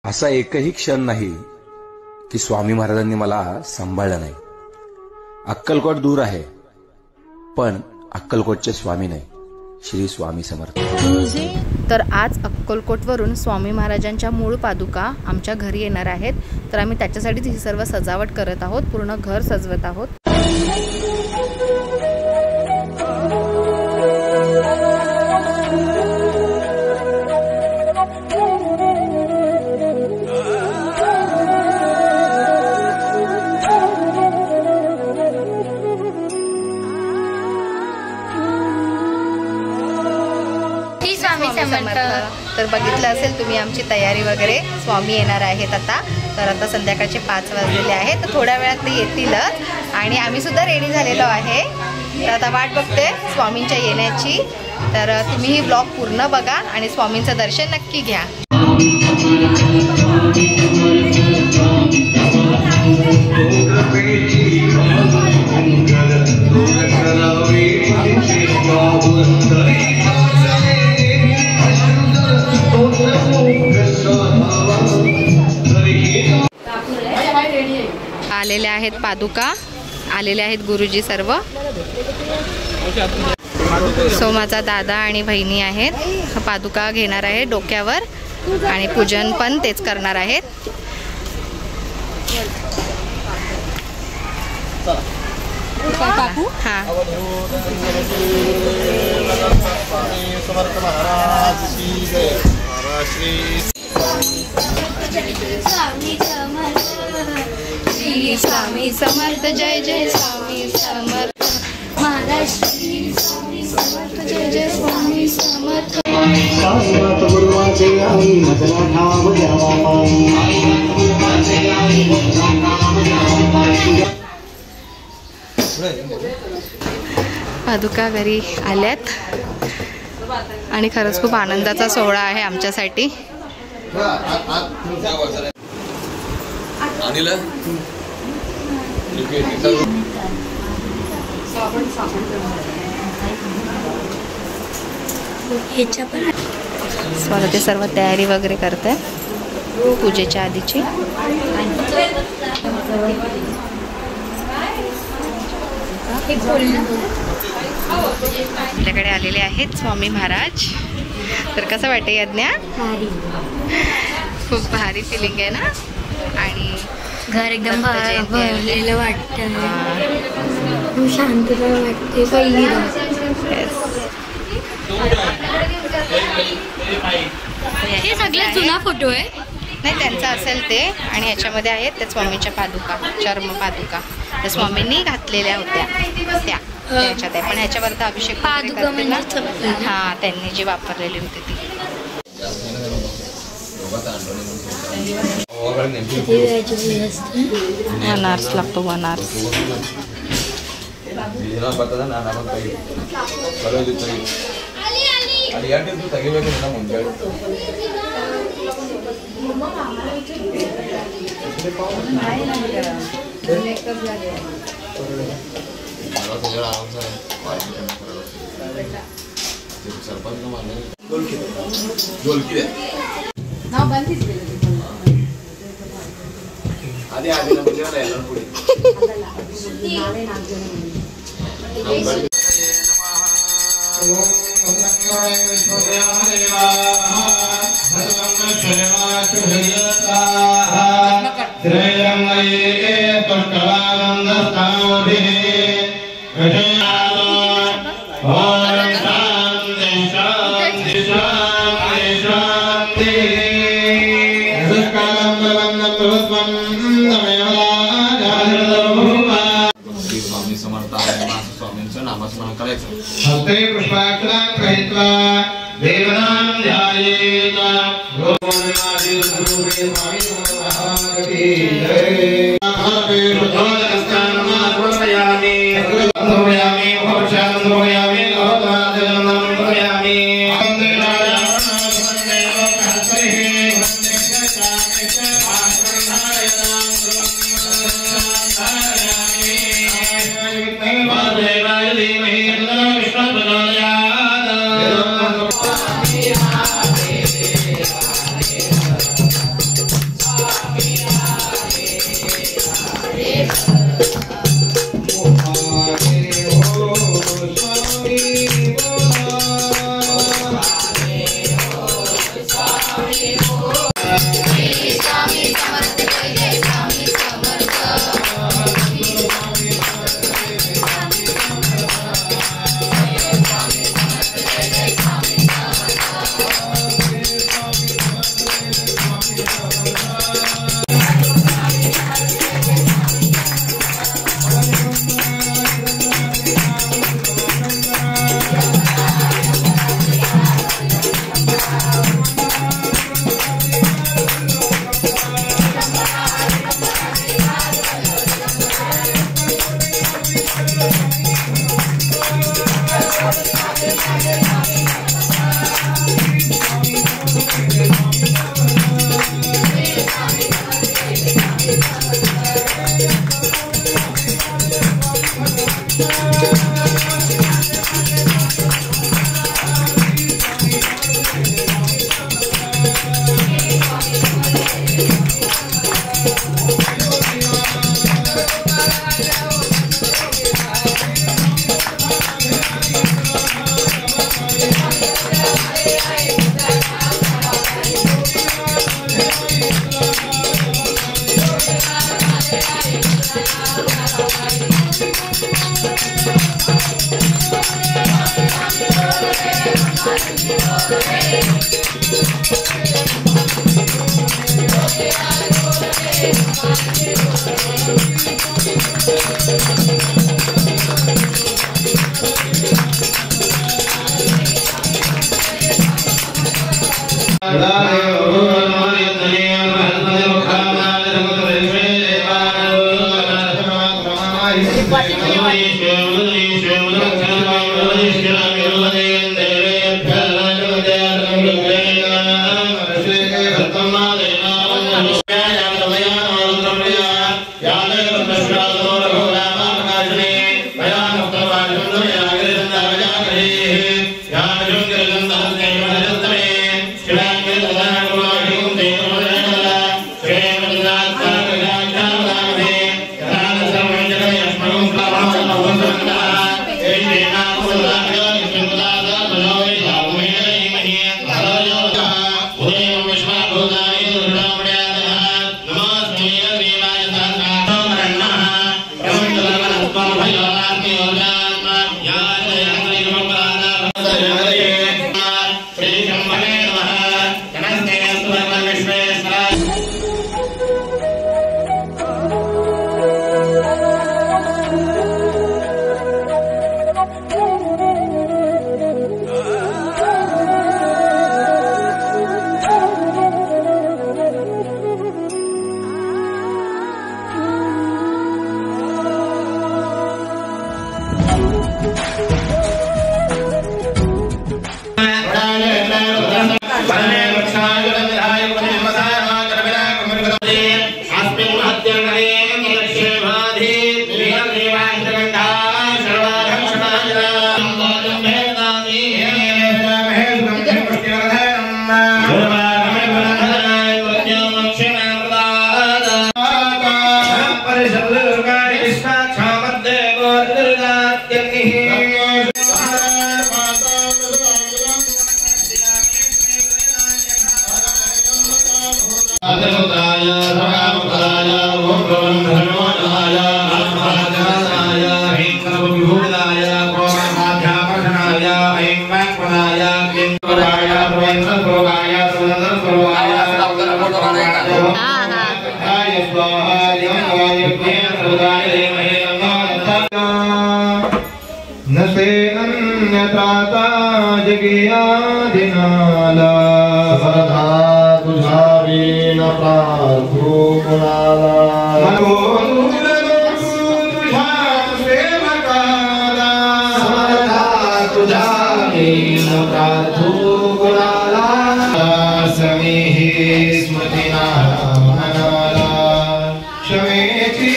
असा एकही क्षण नाही की स्वामी महाराजांनी मला सांभाळलं नाही. अक्कलकोट दूर आहे, पण अक्कलकोटचे स्वामी नाही, श्री स्वामी समर्थ. तर आज अक्कलकोटवरून स्वामी महाराजांच्या मूळ पादुका आमच्या घरी येणार आहेत. तर आम्ही त्याच्यासाठीच ही सर्व सजावट करत आहोत, पूर्ण घर सजवत आहोत. तर बघितलं असेल तुम्ही आमची तयारी वगैरे. स्वामी येणार आहेत आता. तर आता संध्याकाळचे 5 वाजलेले आहेत. तर थोड्या वेळात ते येतीलच आणि आम्ही सुद्धा रेडी झालेलो आहे. तर आता वाट बघते स्वामींच्या येण्याची. तर तुम्ही ही ब्लॉग पूर्ण बघा आणि स्वामींचं दर्शन नक्की घ्या. आलेल्या आहेत पादुका, आलेले आहेत गुरुजी सर्व. सो माझा दादा आणि बहिणी आहेत. पादुका घेणार आहेत डोक्यावर आणि पूजन पण तेच करणार आहेत. हां स्वामी समर्थ, जय जय स्वामी समर्थ महाराज. श्री स्वामी समर्थ, जय जय स्वामी समर्थ. पादुका घरी आल्यात आणि खरंच खूप आनंदाचा सोहळा आहे आमच्यासाठी. स्वतः ते सर्व तयारी वगैरे करते पूजेच्या आधीची. आपल्याकडे आलेले आहेत स्वामी महाराज. तर कसं वाटतं यज्ञा? खूप भारी फिलिंग आहे ना. आणि घर एकदम भरलेलं वाटतं, शांतता वाटते. पहिली हे सगळ्यात जुना फोटो आहे. नाही त्यांचा असेल ते. आणि याच्यामध्ये आहेत त्या स्वामींच्या पादुका, चर्म पादुका त्या स्वामींनी घातलेल्या होत्या त्या त्याच्यात आहे. पण ह्याच्यावर तर अभिषेक पादुका हां त्यांनी जी वापरलेली होती ती. वनार्स लागतो, वनार्स. हस्ते पुष्पाक्षरां गृहीत्वा देवनां ध्यायेत्. नसे अन्यत्राता जगियाधिनाला सदा तुझा वीण प्रार्थो कुणाला नको तुझ्या सेवकाला सदा तुझा वीण प्रार्थो कुणाला समीहि स्मृतिना मनाला क्षमेची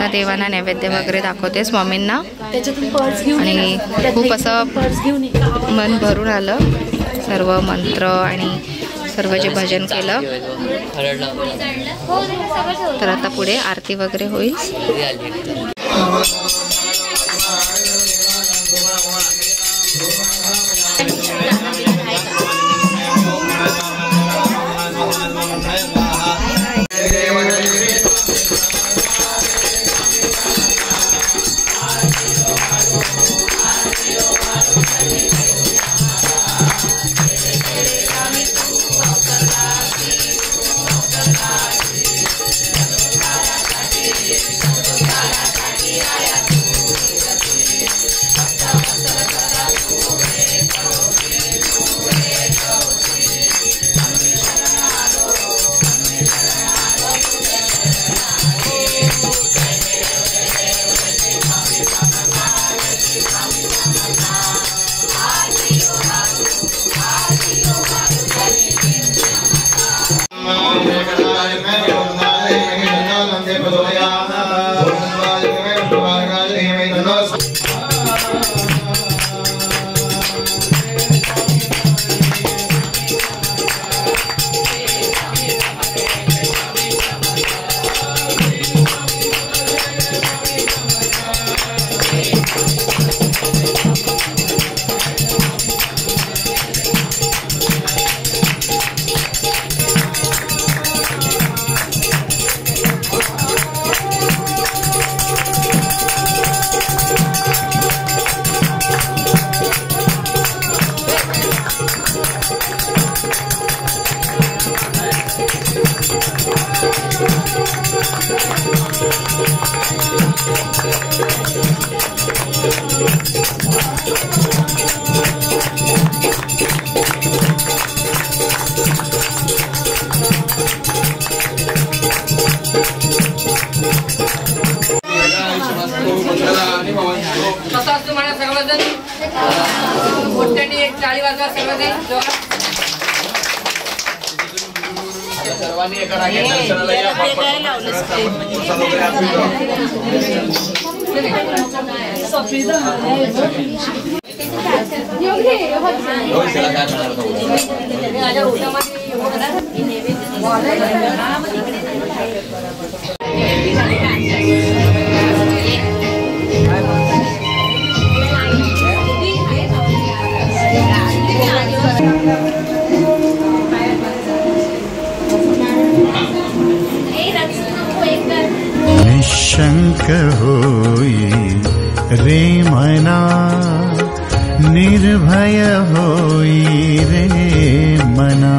आता देवांना नैवेद्य वगैरे दाखवते स्वामींना त्याच्यातून पर्स घेऊन आणि खूप असं मन भरून आलं. सर्व मंत्र आणि सर्व जे भजन केलं. तर आता पुढे आरती वगैरे होईल. निशंक होई रे मना, निर्भय होई रे मना,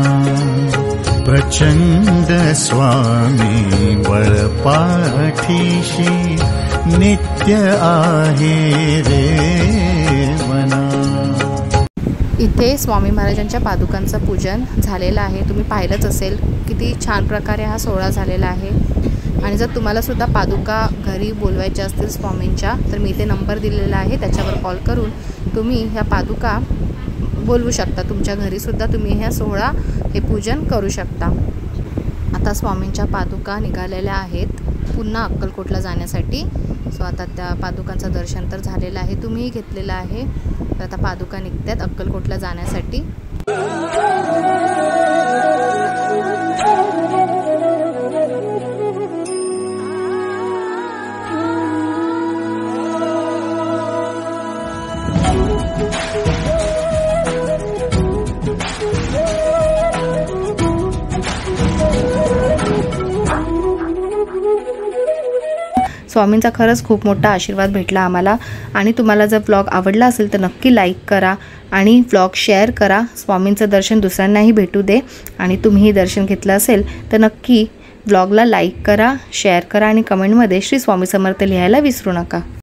प्रचंड स्वामी बळपाठीशी नित्य आहे रे मना. इथे स्वामी महाराजांच्या पादुकांचं पूजन झालेलं आहे. तुम्ही पाहिलंच असेल किती छान प्रकारे हा सोहळा झालेला आहे. आणि जर तुम्हाला सुद्धा पादुका घरी बोलवायच्या असतील स्वामींच्या, तर मी इथे नंबर दिलेला आहे, त्याच्यावर कॉल करून तुम्ही ह्या पादुका बोलवू शकता. तुमच्या घरीसुद्धा तुम्ही ह्या सोहळा हे पूजन करू शकता. आता स्वामींच्या पादुका निघालेल्या आहेत पुन्हा अक्कलकोटला जाण्यासाठी. सो आता त्या पादुकांचं दर्शन तर झालेलं आहे, तुम्हीही घेतलेलं आहे. तर आता पादुका निघतात अक्कलकोटला जाण्यासाठी. स्वामींचा खरंच खूप मोठा आशीर्वाद भेटला आम्हाला. आणि तुम्हाला जर व्लॉग आवडला असेल तर नक्की लाईक करा आणि व्लॉग शेअर करा. स्वामींचं दर्शन दुसऱ्यांनाही भेटू दे. आणि तुम्हीही दर्शन घेतलं असेल तर नक्की व्लॉगला लाईक करा, शेअर करा आणि कमेंटमध्ये श्री स्वामी समर्थ लिहायला विसरू नका.